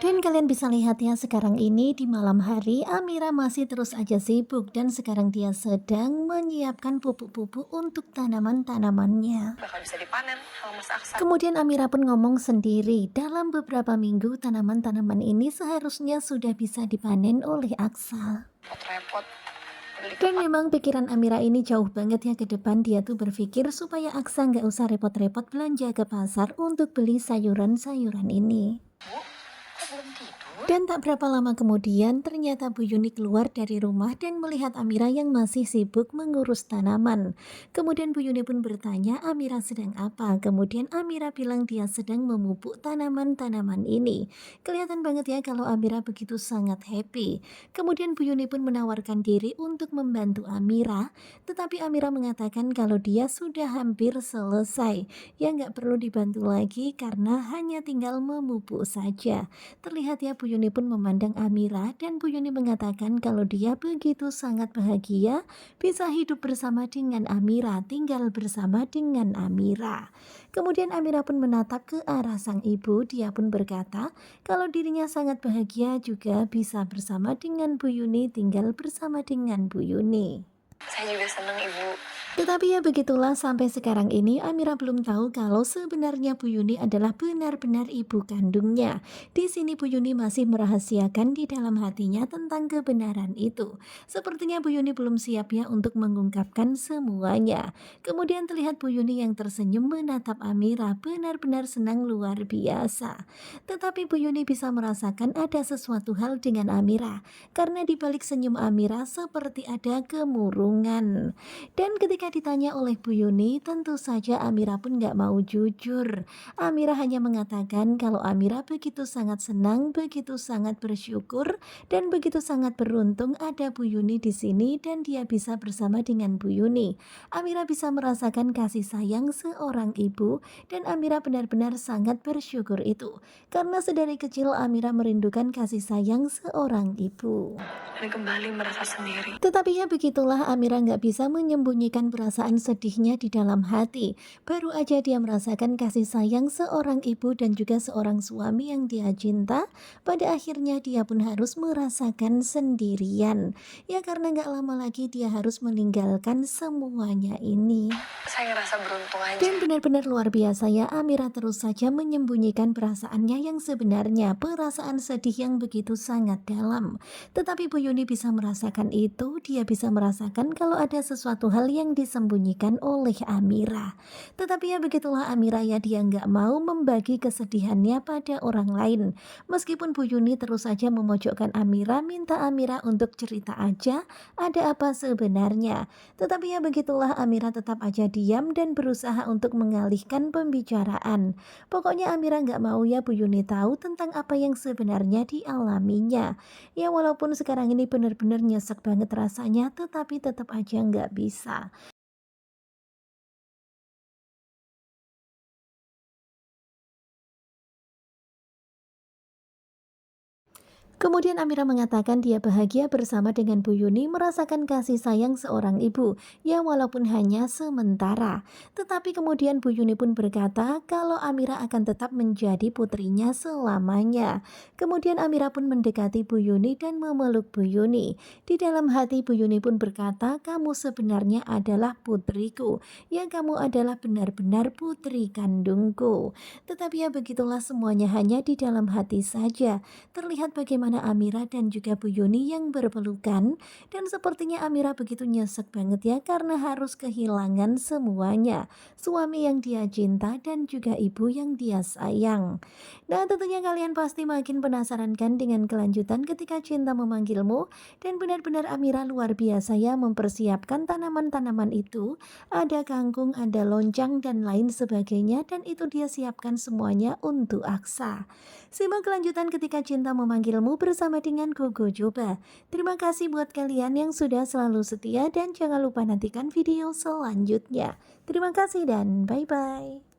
Dan kalian bisa lihat ya sekarang ini di malam hari Amira masih terus aja sibuk dan sekarang dia sedang menyiapkan pupuk-pupuk untuk tanaman-tanamannya. Bakal bisa dipanen sama Mas Aksan. Kemudian Amira pun ngomong sendiri, dalam beberapa minggu tanaman-tanaman ini seharusnya sudah bisa dipanen oleh Aksa. Repot-repot beli ke Dan memang pikiran Amira ini jauh banget ya ke depan, dia tuh berpikir supaya Aksa nggak usah repot-repot belanja ke pasar untuk beli sayuran-sayuran ini. Bu, kok belum tidur? Dan tak berapa lama kemudian, ternyata Bu Yuni keluar dari rumah dan melihat Amira yang masih sibuk mengurus tanaman. Kemudian Bu Yuni pun bertanya Amira sedang apa. Kemudian Amira bilang dia sedang memupuk tanaman-tanaman ini. Kelihatan banget ya kalau Amira begitu sangat happy. Kemudian Bu Yuni pun menawarkan diri untuk membantu Amira. Tetapi Amira mengatakan kalau dia sudah hampir selesai. Ya nggak perlu dibantu lagi karena hanya tinggal memupuk saja. Terlihat ya Bu Yuni pun memandang Amira dan Bu Yuni mengatakan kalau dia begitu sangat bahagia bisa hidup bersama dengan Amira, tinggal bersama dengan Amira. Kemudian Amira pun menatap ke arah sang ibu, dia pun berkata kalau dirinya sangat bahagia juga bisa bersama dengan Bu Yuni, tinggal bersama dengan Bu Yuni. Saya juga seneng Ibu. Tetapi ya begitulah sampai sekarang ini Amira belum tahu kalau sebenarnya Bu Yuni adalah benar-benar ibu kandungnya. Di sini Bu Yuni masih merahasiakan di dalam hatinya tentang kebenaran itu. Sepertinya Bu Yuni belum siap ya untuk mengungkapkan semuanya. Kemudian terlihat Bu Yuni yang tersenyum menatap Amira, benar-benar senang luar biasa. Tetapi Bu Yuni bisa merasakan ada sesuatu hal dengan Amira, karena di balik senyum Amira seperti ada kemurungan. Dan ketika ditanya oleh Bu Yuni, tentu saja Amira pun nggak mau jujur. Amira hanya mengatakan kalau Amira begitu sangat senang, begitu sangat bersyukur, dan begitu sangat beruntung ada Bu Yuni di sini dan dia bisa bersama dengan Bu Yuni. Amira bisa merasakan kasih sayang seorang ibu dan Amira benar-benar sangat bersyukur itu. Karena sedari kecil Amira merindukan kasih sayang seorang ibu. Dan kembali merasa sendiri. Tetapi ya begitulah Amira nggak bisa menyembunyikan perasaan sedihnya di dalam hati. Baru aja dia merasakan kasih sayang seorang ibu dan juga seorang suami yang dia cinta. Pada akhirnya dia pun harus merasakan sendirian. Ya karena nggak lama lagi dia harus meninggalkan semuanya ini. Saya ngerasa beruntung aja. Dan benar-benar luar biasa ya, Amira terus saja menyembunyikan perasaannya yang sebenarnya, perasaan sedih yang begitu sangat dalam. Tetapi Bu Yuni bisa merasakan itu, dia bisa merasakan kalau ada sesuatu hal yang disembunyikan oleh Amira. Tetapi ya begitulah Amira ya, dia nggak mau membagi kesedihannya pada orang lain. Meskipun Bu Yuni terus saja memojokkan Amira, minta Amira untuk cerita aja ada apa sebenarnya. Tetapi ya begitulah Amira tetap aja diam dan berusaha untuk mengalihkan pembicaraan. Pokoknya Amira nggak mau ya Bu Yuni tahu tentang apa yang sebenarnya dialaminya. Ya walaupun sekarang ini benar-benar nyesek banget rasanya, tetapi tetap aja nggak bisa. Kemudian Amira mengatakan dia bahagia bersama dengan Bu Yuni merasakan kasih sayang seorang ibu, ya walaupun hanya sementara. Tetapi kemudian Bu Yuni pun berkata kalau Amira akan tetap menjadi putrinya selamanya. Kemudian Amira pun mendekati Bu Yuni dan memeluk Bu Yuni. Di dalam hati Bu Yuni pun berkata, kamu sebenarnya adalah putriku, ya kamu adalah benar-benar putri kandungku. Tetapi ya begitulah semuanya hanya di dalam hati saja. Terlihat bagaimana Amira dan juga Bu Yuni yang berpelukan dan sepertinya Amira begitu nyesek banget ya karena harus kehilangan semuanya. Suami yang dia cinta dan juga ibu yang dia sayang. Nah tentunya kalian pasti makin penasaran kan dengan kelanjutan ketika cinta memanggilmu dan benar-benar Amira luar biasa ya mempersiapkan tanaman-tanaman itu. Ada kangkung, ada loncang dan lain sebagainya dan itu dia siapkan semuanya untuk Aksa. Simak kelanjutan ketika cinta memanggilmu bersama dengan Gogo Joba. Terima kasih buat kalian yang sudah selalu setia dan jangan lupa nantikan video selanjutnya. Terima kasih dan bye-bye.